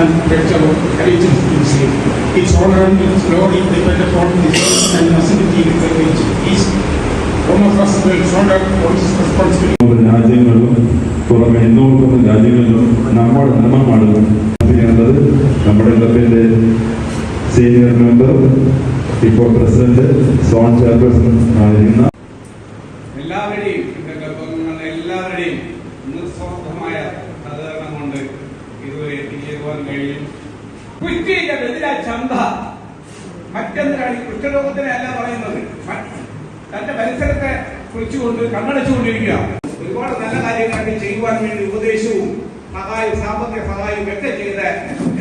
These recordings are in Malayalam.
and lecture of allegiance to the same. Its honor and its glory depend upon the service and facility with which each one of us will shoulder all his responsibility. രാജ്യങ്ങളിലും പുറമെ എന്നുകൊണ്ടുന്ന രാജ്യങ്ങളിലും നമ്മൾ മാടുന്നത് നമ്മുടെ ക്ലബിന്റെ സീനിയർ മെമ്പർ ഇപ്പോൾ പ്രസിഡന്റ് സോൺ ചെയർപേഴ്സൺ ആയിരിക്കുന്ന എല്ലാവരുടെയും എല്ലാവരുടെയും നിസ്വാർത്ഥമായ സഹകരണം കൊണ്ട് ഇതുവരെ എത്തിച്ചേരുവാൻ കഴിയും. ചന്ത മറ്റെന്തിനാണ് ഈ കുറ്റരോഗത്തിനെ അല്ല പറയുന്നത്, തന്റെ പരിസരത്തെ കുറിച്ചുകൊണ്ട് കണ്ണടച്ചുകൊണ്ടിരിക്കുക. ഒരുപാട് നല്ല കാര്യങ്ങൾ ചെയ്യുവാൻ വേണ്ടി ഉപദേശവും സഹായവും സാമ്പത്തിക സഹായവും ഒക്കെ ചെയ്ത്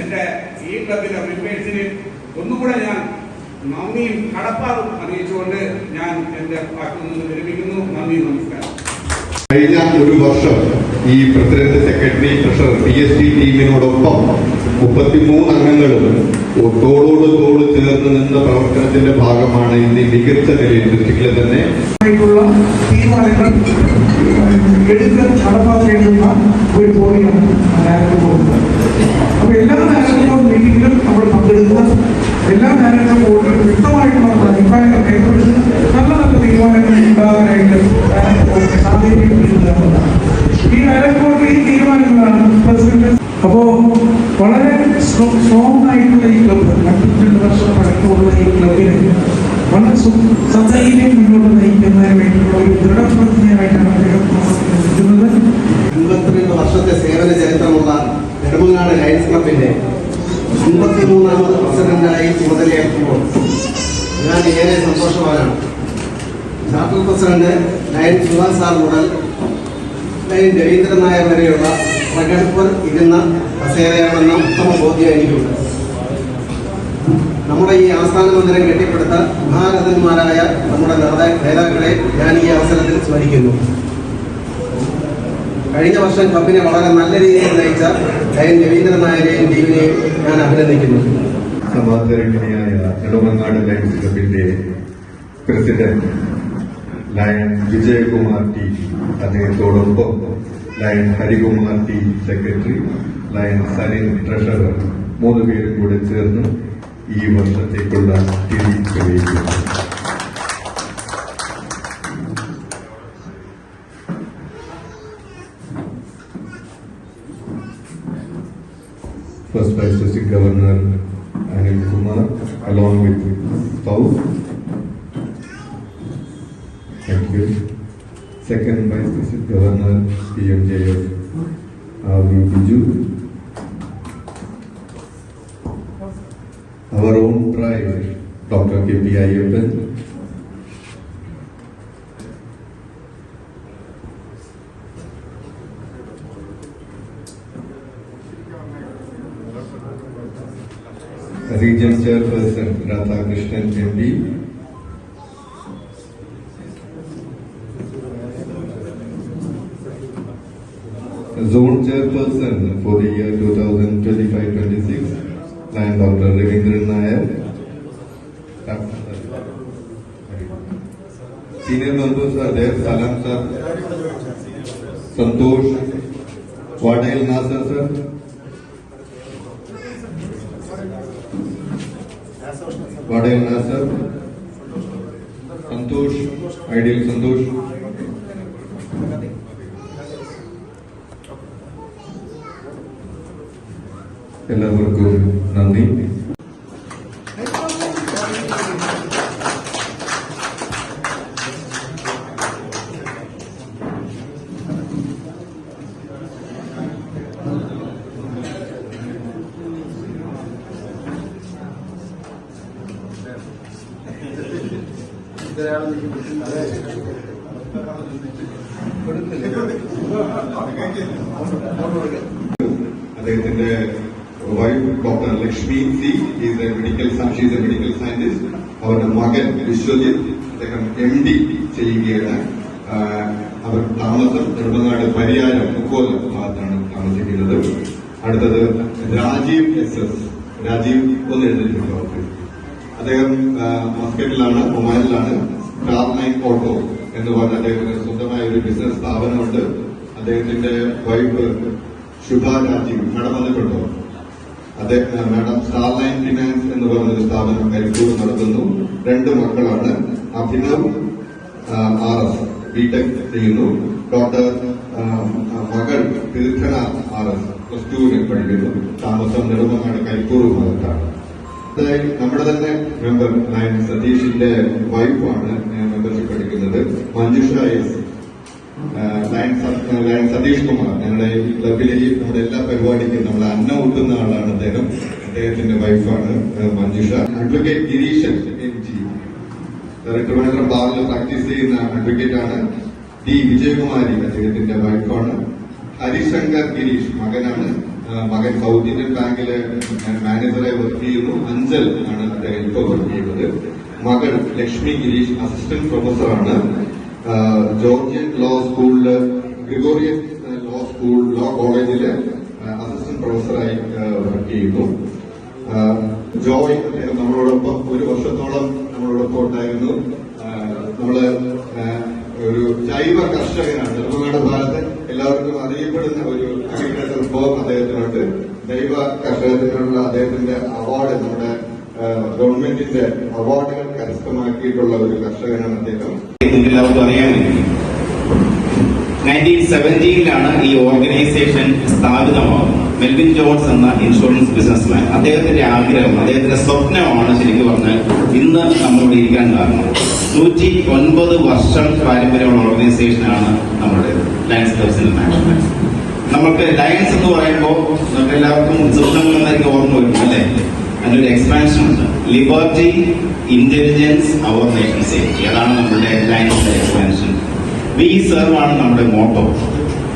എന്റെ ഈ ക്ലബിലെ മെമ്പേഴ്സിന് ഒന്നുകൂടെ ഞാൻ നന്ദിയും കടപ്പാടും അറിയിച്ചുകൊണ്ട് ഞാൻ എന്റെ വാക്കിൽ നിന്ന് വിരമിക്കുന്നു. നന്ദി, നമസ്കാരം. കഴിഞ്ഞ ഒരു വർഷം ഈ പ്രസിഡന്റ്, സെക്രട്ടറി, ട്രഷറർ, PST ടീമിനോടൊപ്പം 33 അംഗങ്ങളും തോളോട് തോട് ചേർന്ന് നിന്ന പ്രവർത്തനത്തിന്റെ ഭാഗമാണ് ഇന്ന് മികച്ച നിലയിൽ ഡിസ്ട്രിക്റ്റിലെ തന്നെ തീരുമാനങ്ങൾ എടുത്ത് നടപ്പാക്കേണ്ടുന്ന ഒരു ബോഡിയാണ് ഡയറക്ടർ ബോർഡ്. അപ്പൊ എല്ലാ ഡയറക്ടർ ബോർഡ് മീറ്റിംഗിലും നമ്മൾ പങ്കെടുക്കുന്ന എല്ലാ ഡയറക്ടർ ബോർഡിലും വ്യക്തമായിട്ടുള്ള അഭിപ്രായങ്ങൾ കൈക്കൊള്ളുന്ന നല്ല നല്ല തീരുമാനങ്ങൾ ഉണ്ടാകാനായിട്ട് സാധ്യതയുള്ളതാണ്. ഈ ഡയറക്ടർ ബോർഡ് ഈ തീരുമാനങ്ങളാണ് പ്രസിഡന്റ്. അപ്പോ വളരെ സ്ട്രോങ് ആയിട്ടുള്ള ഈ ക്ലബ്ബ് 52 വർഷം പഴക്കമുള്ള ഈ ക്ലബിന് വളരെ സധൈര്യം മുന്നോട്ട് നയിക്കുന്നതിന് വേണ്ടിയുള്ള ഒരു ദൃഢപ്രതിജ്ഞയായിട്ടാണ് അദ്ദേഹം നിൽക്കുന്നത്. 52 വർഷത്തെ സേവന ചരിത്രമുള്ള നെടുമങ്ങാട് ലയൺസ് ക്ലബിന്റെ 53ാമത് പ്രസിഡന്റായി ചുമതലയേൽക്കുമ്പോൾ ഞാൻ ഏറെ സന്തോഷവാനാണ്. ചാർട്ടർ പ്രസിഡന്റ് ലയൻ സുഹാൻ സാർ മുതൽ ലയൻ രവീന്ദ്രൻ നായർ വരെയുള്ള പ്രഗത്ഭർ ഇരുന്ന കസേരയാണെന്ന ഉത്തമ ബോധ്യം എനിക്കുണ്ട്. നമ്മുടെ ഈ ആസ്ഥാന മന്ദിരം കെട്ടിപ്പടുത്ത മഹാരഥന്മാരായ നമ്മുടെ നേതാക്കളെ ഞാൻ ഈ അവസരത്തിൽ സ്മരിക്കുന്നു. കഴിഞ്ഞ വർഷം ക്ലബിനെ വളരെ നല്ല രീതിയിൽ നയിച്ച ലയൻ രവീന്ദ്രൻ നായരെയും ടീമിനെയും ഞാൻ അഭിനന്ദിക്കുന്നു. സമാദരണീയനായ നെടുമങ്ങാട് ലയൺസ് ക്ലബിന്റെ പ്രസിഡന്റ് ലയൻ വിജയകുമാർ ടി, അദ്ദേഹത്തോടൊപ്പം ലയൻ ഹരികുമാർ ടി സെക്രട്ടറി, ലയൻ സലിൻ ട്രഷറർ, 3 പേരും കൂടെ ചേർന്ന് ഈ വർഷത്തേക്കുള്ള തിരി തെളിയിക്കുന്നു. First Vice District Governor Anil Kumar along with South. Thank you. Second Vice District Governor PMJF Avi Biju. Our own pride Dr. KP Ayyappan. Region Chairperson Radhakrishnan MD. Zone Chairperson for the year 2025-26, Lion Dr. Ravindran Nair. Senior members are there, Salam sir, Santosh, Wadail Nasser sir, Wadail Nasser, Santosh, Ideal Santosh. എല്ലാവർക്കും നന്ദി. അദ്ദേഹത്തിന്റെ wife doctor Lakshmi C, she is a medical scientist. അവരുടെ മകൻ വിശ്വജിത്ത്, അദ്ദേഹം MD ചെയ്യുകയാണ്. അവർ താമസം നെടുമങ്ങാട് പരിയാരം മുക്കോലം ഭാഗത്താണ് താമസിക്കുന്നത്. അടുത്തത് രാജീവ് SS. രാജീവ് ഒന്ന് എഴുതിയിട്ടുണ്ടോ? അദ്ദേഹം മസ്കറ്റിലാണ്, ഒമാനിലാണ്. സ്റ്റാർ9 ഓട്ടോ എന്ന് പറഞ്ഞ അദ്ദേഹത്തിന് സ്വന്തമായ ഒരു ബിസിനസ് സ്ഥാപനമുണ്ട്. അദ്ദേഹത്തിന്റെ വൈഫ് ശുഭ രാജീവ്, മാഡം വന്നിട്ടുണ്ടോ? മാഡം സ്റ്റാർലൈൻ ഫിനാൻസ് എന്ന് പറഞ്ഞൊരു സ്ഥാപനം കരിപ്പൂർ നടത്തുന്നു. 2 മക്കളാണ്. അഭിനവ് RS ബിടെക് ചെയ്യുന്നു. ഡോക്ടർ മകൾ തീർത്ഥന RS +2 പഠിക്കുന്നു. താമസം നെടുമങ്ങാട് കരിപ്പൂർ ഭാഗത്താണ്. നമ്മുടെ തന്നെ മെമ്പർ ലയൺ സതീഷിന്റെ വൈഫാണ് മെമ്പർഷിപ്പ് എടുക്കുന്നത്. മഞ്ജുഷ S. ലയൺ സതീഷ് കുമാർ ഞങ്ങളുടെ ഈ ക്ലബിലെ നമ്മുടെ എല്ലാ പരിപാടിക്കും നമ്മളെ അന്നം ഊട്ടുന്ന ആളാണ് അദ്ദേഹം. അദ്ദേഹത്തിന്റെ വൈഫാണ് മഞ്ജുഷ. അഡ്വക്കേറ്റ് ഗിരീശൻ MG ട്രിവാൻഡ്രം ബാറിൽ പ്രാക്ടീസ് ചെയ്യുന്ന അഡ്വക്കേറ്റ് ആണ്. D. വിജയകുമാരി അദ്ദേഹത്തിന്റെ വൈഫാണ്. ഹരിശങ്കർ ഗിരീഷ് മകനാണ്. മകൻ സൗത്ത് ഇന്ത്യൻ ബാങ്കില് മാനേജറായി വർക്ക് ചെയ്യുന്നു. അഞ്ചൽ ആണ് അദ്ദേഹം ഇപ്പോൾ വർക്ക് ചെയ്യുന്നത്. മകൾ ലക്ഷ്മി ഗിരീഷ് അസിസ്റ്റന്റ് പ്രൊഫസറാണ്. ജോർജിയൻ ലോ സ്കൂളില് ഗ്രിഗോറിയൻ ലോ കോളേജില് അസിസ്റ്റന്റ് പ്രൊഫസറായി വർക്ക് ചെയ്യുന്നു. ജോയ് അദ്ദേഹം നമ്മളോടൊപ്പം 1 വർഷത്തോളം നമ്മളോടൊപ്പം ഉണ്ടായിരുന്നു. നമ്മള് ഒരു ജൈവ കർഷകനാണ്. നെടുമങ്ങാട് ഭാഗത്ത് എല്ലാവർക്കും അറിയപ്പെടുന്ന ഒരു അഗ്രികൾച്ചർ ഫോം അദ്ദേഹത്തിനുണ്ട്. ജൈവ കർഷകത്തിനുള്ള അദ്ദേഹത്തിന്റെ അവാർഡ് നമ്മുടെ ഗവൺമെന്റിന്റെ അവാർഡുകൾ കരസ്ഥമാക്കിയിട്ടുള്ള ഒരു കർഷകനാണ് അദ്ദേഹം. എല്ലാവർക്കും അറിയാമെങ്കിൽ 1970-ലാണ് ഈ ഓർഗനൈസേഷൻ സ്ഥാപിതമാകുന്നത്. മെൽവിൻ ജോൺസ് എന്ന ഇൻഷുറൻസ് ബിസിനസ്മാൻ, അദ്ദേഹത്തിന്റെ ആഗ്രഹം, അദ്ദേഹത്തിന്റെ സ്വപ്നമാണ് ശരിക്കും പറഞ്ഞാൽ ഇന്ന് നമ്മളിവിടെ ഇരിക്കാൻ കാരണം. 109 വർഷം പാരമ്പര്യമുള്ള ഓർഗനൈസേഷനാണ് നമ്മുടെ ലയൺസ് ക്ലബ്സ് ഇന്റർനാഷണൽ. നമുക്ക് ലയൺസ് എന്ന് പറയുമ്പോൾ നമുക്ക് എല്ലാവർക്കും സ്വപ്നങ്ങൾ എന്നായിരിക്കും ഓർമ്മ വരും അല്ലേ? അതിനൊരു എക്സ്പാൻഷൻ ഉണ്ട്. Liberty, intelligence, our nation safety. അതാണ് നമ്മുടെ ലയൺസിന്റെ എക്സ്പാൻഷൻ. വി സെർവ് ആണ് നമ്മുടെ മോട്ടോ.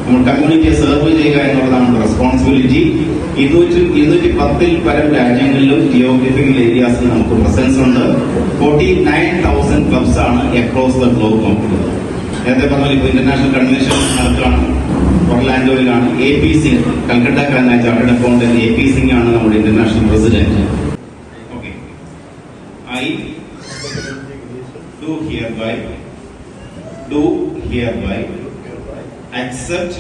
നമ്മൾ കമ്മ്യൂണിറ്റിയെ സെർവ് ചെയ്യുക എന്നുള്ളതാണ് നമ്മുടെ റെസ്പോൺസിബിലിറ്റി. 210-ൽ പരം രാജ്യങ്ങളിലും ജിയോഗ്രഫിക്കൽ ഏരിയാസിൽ നമുക്ക് പ്രസൻസ് ഉണ്ട്. 49,000 ക്ലബ്സ് ആണ് അക്രോസ് ദ ഗ്ലോബ് നമുക്കുള്ളത്. നേരത്തെ പറഞ്ഞാൽ ഇപ്പോൾ ഇന്റർനാഷണൽ കൺവെൻഷൻ നടക്കുകയാണ് ഒർലാൻഡോയിലാണ്. APC കൽക്കട്ടക്കാരനായ ചാർട്ടേഡ് അക്കൗണ്ടന്റ് AP സിംഗ് ആണ് നമ്മുടെ international president. Okay, I do hereby accept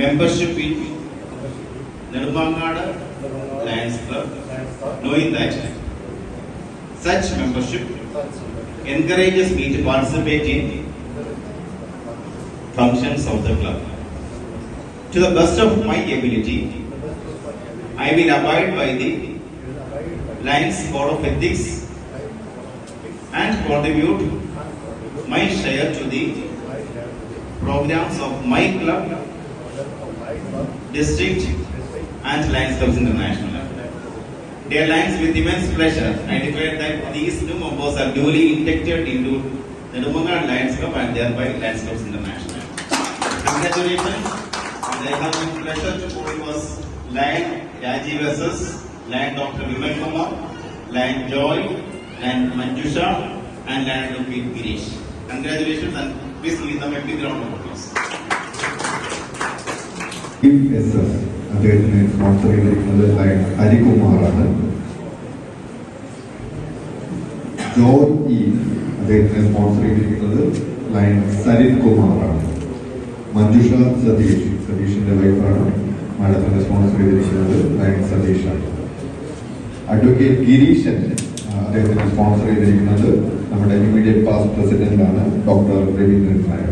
membership in Nedumangad Lions Club, knowing that such membership encourages me to participate in functions of the club. To the best of my ability, I will abide by the Lions Code of Ethics and contribute my share to the programs of my club, district and Lions Clubs International. Dear Lions, with immense pleasure, I declare that these new members are duly inducted into the Nedumangad Lions Club and thereby Lions Clubs International. Congratulations, and I have the pleasure to co-host Lion Rajiv versus Lion Dr. Vimal Kumar, Lion Joy, Lion Manjusha, and Lion Lupit Girish. Congratulations, and please give them a big round of applause. അദ്ദേഹത്തിന് സ്പോൺസർ ചെയ്തിരിക്കുന്നത് ലയൺ ഹരികുമാറാണ്. ജോയ് അദ്ദേഹത്തിന് സ്പോൺസർ ചെയ്തിരിക്കുന്നത് ലയൺ സരിത് കുമാറാണ്. മഞ്ജുഷ സതീഷിന്റെ വൈഫാണ്. മാഡത്തിന് സ്പോൺസർ ചെയ്തിരിക്കുന്നത് ലയൺ സതീഷാണ്. അഡ്വക്കേറ്റ് ഗിരീശൻ അദ്ദേഹത്തിന് സ്പോൺസർ ചെയ്തിരിക്കുന്നത് നമ്മുടെ ഇമ്മീഡിയറ്റ് പാസ്റ്റ് പ്രസിഡന്റ് ആണ് ഡോക്ടർ രവീന്ദ്രൻ നായർ.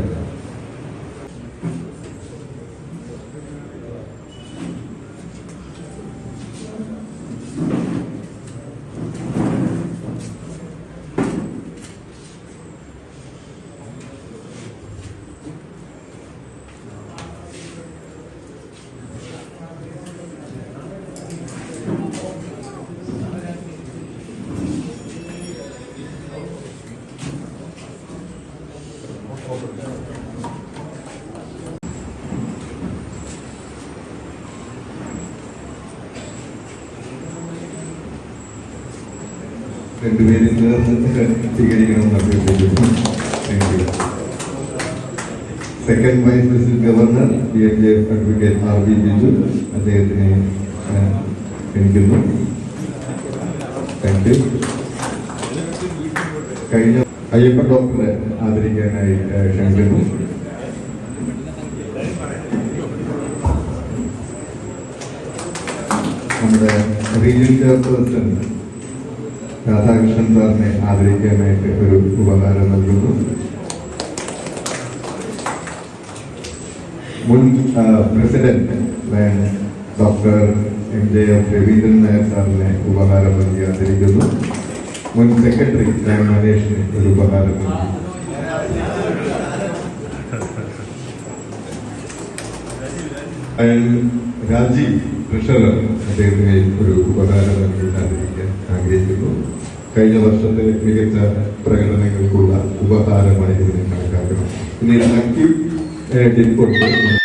രണ്ടുപേരും ചേർന്ന് സ്വീകരിക്കണമെന്ന് അഭ്യർത്ഥിക്കുന്നു. Second vice president governor BFJF advocate RB Biju അദ്ദേഹത്തിനെ ക്ഷണിക്കുന്നു. Thank you. കഴിഞ്ഞ അയ്യപ്പൻ ഡോക്ടറെ ആദരിക്കാനായി ക്ഷണിക്കുന്നു. നമ്മുടെ നമ്മുടെ റീജിയൻ ചെയർപേഴ്സൺ രാധാകൃഷ്ണൻ സാറിനെ ആദരിക്കാനായിട്ട് ഒരു ഉപഹാരം നൽകുന്നു. മുൻ president doctor MJF Raveendran Nair സാറിനെ ഉപഹാരം നൽകി ആദരിക്കുന്നു. മുൻ സെക്രട്ടറി മനേഷിന് ഒരു ഉപഹാരം നൽകി. രാജീവ് ട്രഷറർ അദ്ദേഹത്തിന് ഒരു ഉപഹാരം നൽകി ആദരിക്കാൻ ആഗ്രഹിക്കുന്നു. കഴിഞ്ഞ വർഷത്തെ മികച്ച പ്രകടനങ്ങൾക്കുള്ള ഉപഹാരമായി ഇതിനെ കണക്കാക്കണം. ഇനി ആക്റ്റീവ് ഡിപ്പോട്ട്